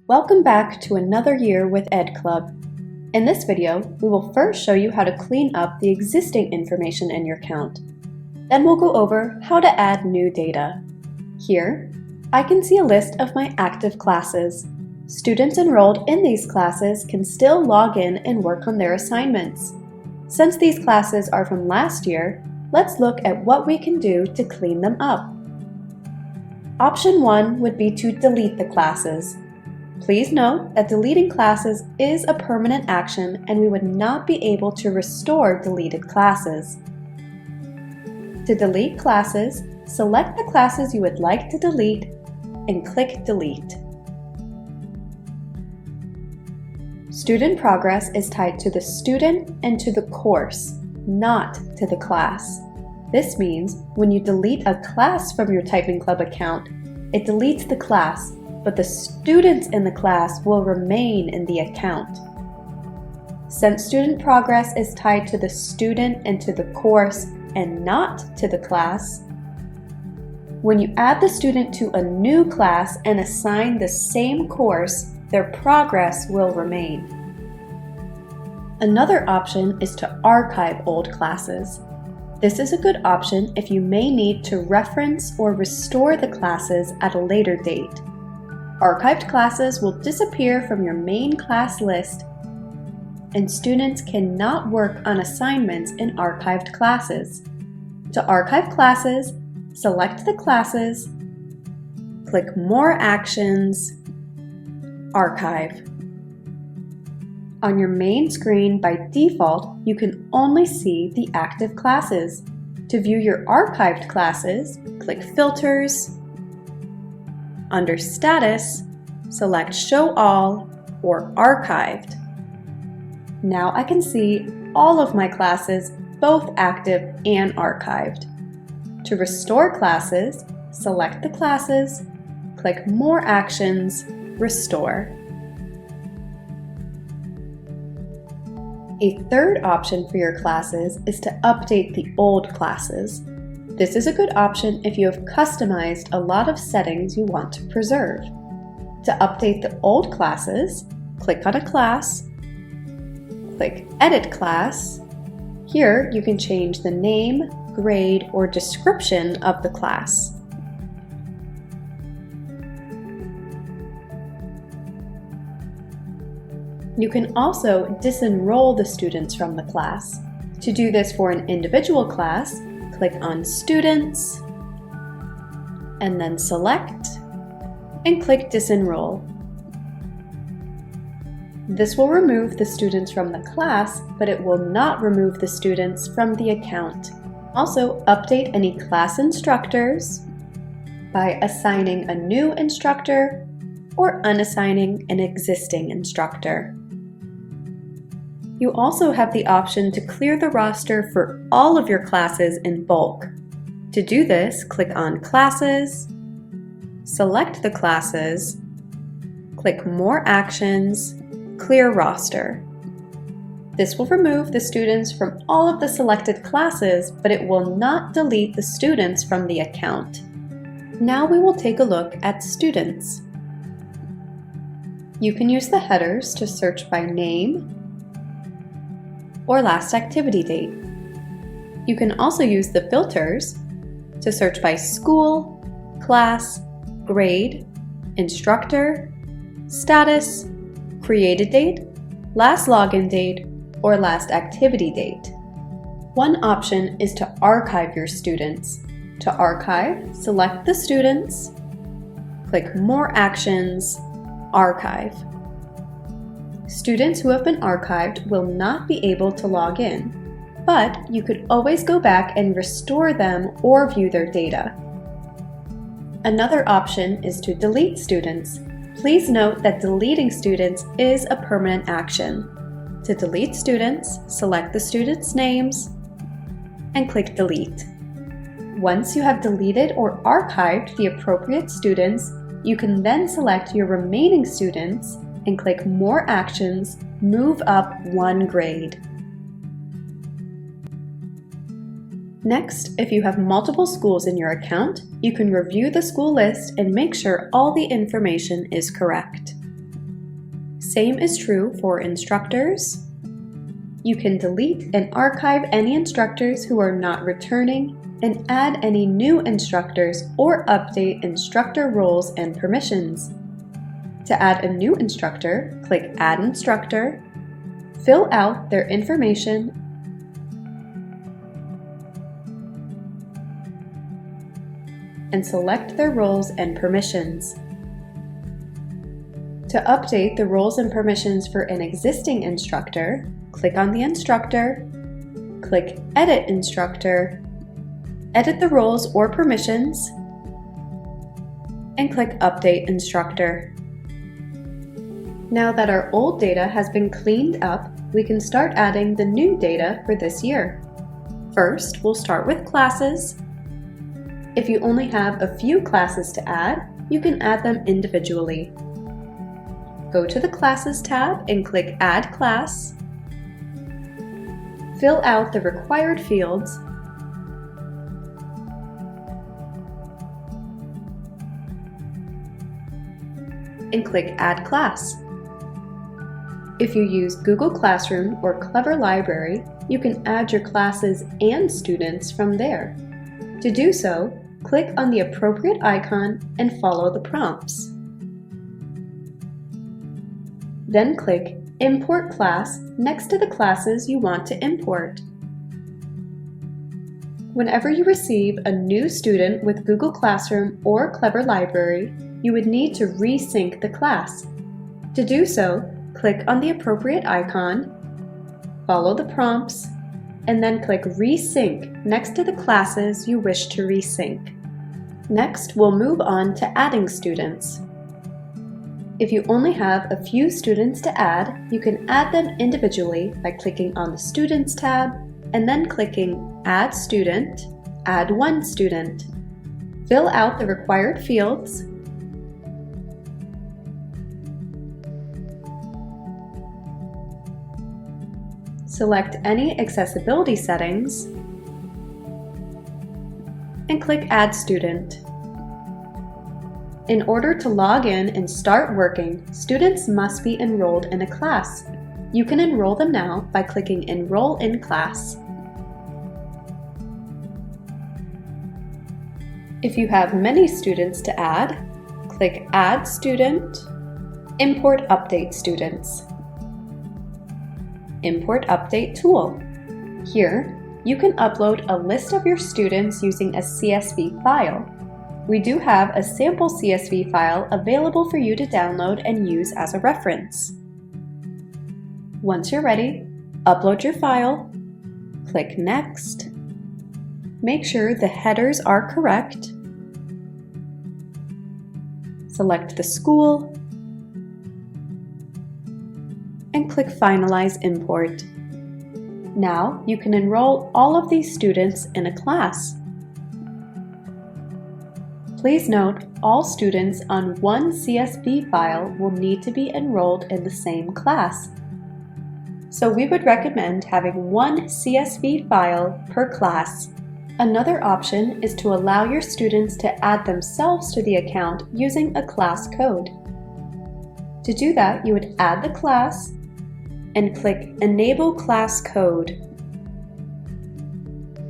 Welcome back to another year with edclub. In this video, we will first show you how to clean up the existing information in your account. Then we'll go over how to add new data. Here, I can see a list of my active classes. Students enrolled in these classes can still log in and work on their assignments. Since these classes are from last year, let's look at what we can do to clean them up. Option 1 would be to delete the classes. Please note that deleting classes is a permanent action and we would not be able to restore deleted classes. To delete classes, select the classes you would like to delete and click Delete. Student progress is tied to the student and to the course, not to the class. This means when you delete a class from your Typing Club account, it deletes the class, but the students in the class will remain in the account. Since student progress is tied to the student and to the course and not to the class, when you add the student to a new class and assign the same course, their progress will remain. Another option is to archive old classes. This is a good option if you may need to reference or restore the classes at a later date. Archived classes will disappear from your main class list, and students cannot work on assignments in archived classes. To archive classes, select the classes, click More Actions, Archive. On your main screen, by default, you can only see the active classes. To view your archived classes, click Filters. Under Status, select Show All or Archived. Now I can see all of my classes, both active and archived. To restore classes, select the classes, click More Actions, Restore. A third option for your classes is to update the old classes. This is a good option if you have customized a lot of settings you want to preserve. To update the old classes, click on a class, click Edit Class. Here you can change the name, grade, or description of the class. You can also disenroll the students from the class. To do this for an individual class, click on Students, and then Select, and click Disenroll. This will remove the students from the class, but it will not remove the students from the account. Also, update any class instructors by assigning a new instructor or unassigning an existing instructor. You also have the option to clear the roster for all of your classes in bulk. To do this, click on Classes, select the classes, click More Actions, Clear Roster. This will remove the students from all of the selected classes, but it will not delete the students from the account. Now we will take a look at students. You can use the headers to search by name or last activity date. You can also use the filters to search by school, class, grade, instructor, status, created date, last login date, or last activity date. One option is to archive your students. To archive, select the students, click More Actions, Archive. Students who have been archived will not be able to log in, but you could always go back and restore them or view their data. Another option is to delete students. Please note that deleting students is a permanent action. To delete students, select the students' names and click Delete. Once you have deleted or archived the appropriate students, you can then select your remaining students and click More Actions, Move Up 1 grade. Next, if you have multiple schools in your account, you can review the school list and make sure all the information is correct. same is true for instructors. You can delete and archive any instructors who are not returning and add any new instructors or update instructor roles and permissions. To add a new instructor, click Add Instructor, fill out their information, and select their roles and permissions. To update the roles and permissions for an existing instructor, click on the instructor, click Edit Instructor, edit the roles or permissions, and click Update Instructor. Now that our old data has been cleaned up, we can start adding the new data for this year. First, we'll start with classes. If you only have a few classes to add, you can add them individually. Go to the Classes tab and click Add Class. Fill out the required fields and click Add Class. If you use Google Classroom or Clever Library, you can add your classes and students from there. To do so, click on the appropriate icon and follow the prompts. Then click Import Class next to the classes you want to import. Whenever you receive a new student with Google Classroom or Clever Library, you would need to resync the class. To do so, click on the appropriate icon, follow the prompts, and then click Resync next to the classes you wish to resync. Next, we'll move on to adding students. If you only have a few students to add, you can add them individually by clicking on the Students tab and then clicking Add Student, Add One Student. Fill out the required fields, select any accessibility settings, and click Add Student. In order to log in and start working, students must be enrolled in a class. You can enroll them now by clicking Enroll in Class. If you have many students to add, click Add Student, Import Update Students. Import Update tool. Here, you can upload a list of your students using a CSV file. We do have a sample CSV file available for you to download and use as a reference. Once you're ready, upload your file, click Next, make sure the headers are correct, select the school, and click Finalize Import. Now you can enroll all of these students in a class. Please note, all students on one CSV file will need to be enrolled in the same class. So we would recommend having one CSV file per class. Another option is to allow your students to add themselves to the account using a class code. To do that, you would add the class and click Enable Class Code.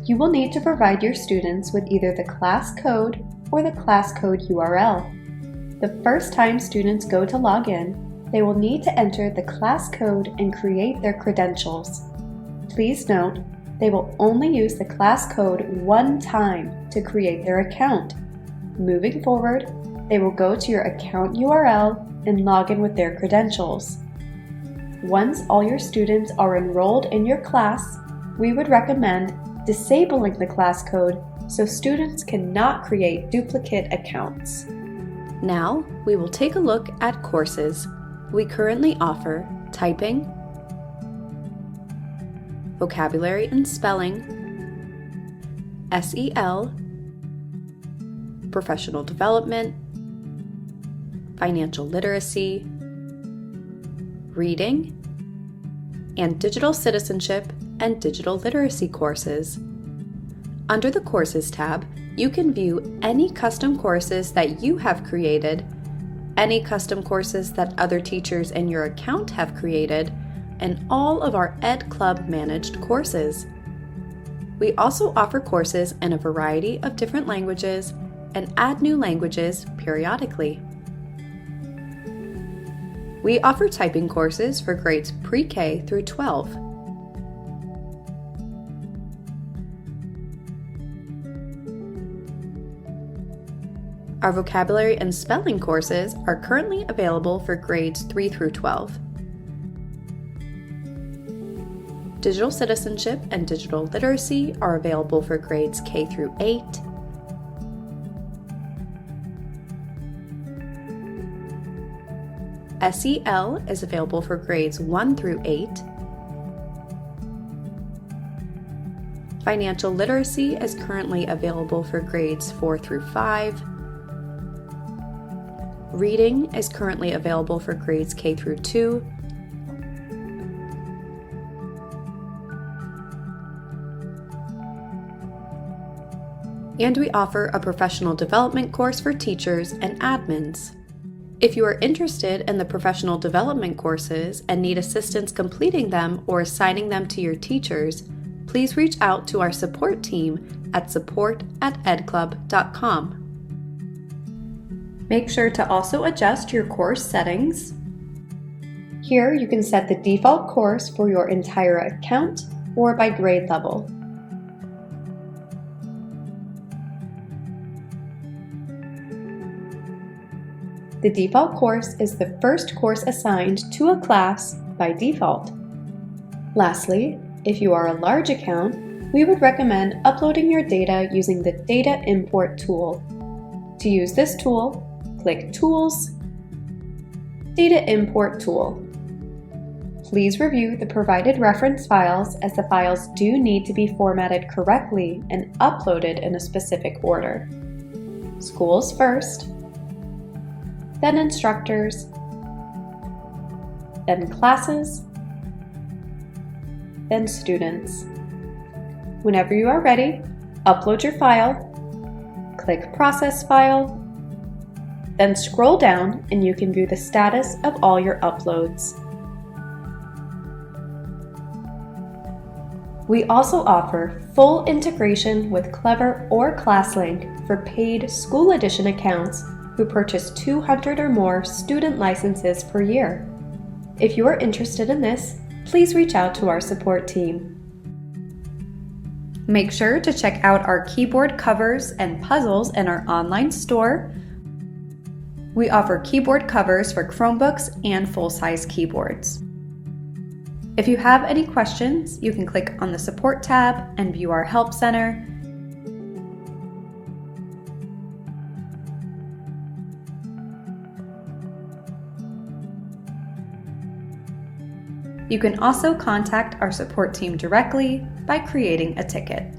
You will need to provide your students with either the class code or the class code URL. The first time students go to log in, they will need to enter the class code and create their credentials. Please note, they will only use the class code one time to create their account. Moving forward, they will go to your account URL and log in with their credentials. Once all your students are enrolled in your class, we would recommend disabling the class code so students cannot create duplicate accounts. Now, we will take a look at courses. We currently offer typing, vocabulary and spelling, SEL, professional development, financial literacy, reading, and digital citizenship and digital literacy courses. Under the Courses tab, you can view any custom courses that you have created any custom courses that other teachers in your account have created, and all of our edclub managed courses. We also offer courses in a variety of different languages and add new languages periodically. We offer typing courses for grades pre-K through 12. Our vocabulary and spelling courses are currently available for grades 3 through 12. Digital citizenship and digital literacy are available for grades K through 8. SEL is available for grades 1 through 8. Financial literacy is currently available for grades 4 through 5. Reading is currently available for grades K through 2. And we offer a professional development course for teachers and admins. If you are interested in the professional development courses and need assistance completing them or assigning them to your teachers, please reach out to our support team at support@edclub.com. Make sure to also adjust your course settings. Here you can set the default course for your entire account or by grade level. The default course is the first course assigned to a class by default. Lastly, if you are a large account, we would recommend uploading your data using the Data Import tool. To use this tool, click Tools, Data Import Tool. Please review the provided reference files as the files do need to be formatted correctly and uploaded in a specific order. Schools first, then instructors, then classes, then students. Whenever you are ready, upload your file, click Process File, then scroll down and you can view the status of all your uploads. We also offer full integration with Clever or ClassLink for paid School Edition accounts who purchase 200 or more student licenses per year. If you are interested in this, please reach out to our support team. Make sure to check out our keyboard covers and puzzles in our online store. We offer keyboard covers for Chromebooks and full-size keyboards. If you have any questions, you can click on the Support tab and view our Help Center. You can also contact our support team directly by creating a ticket.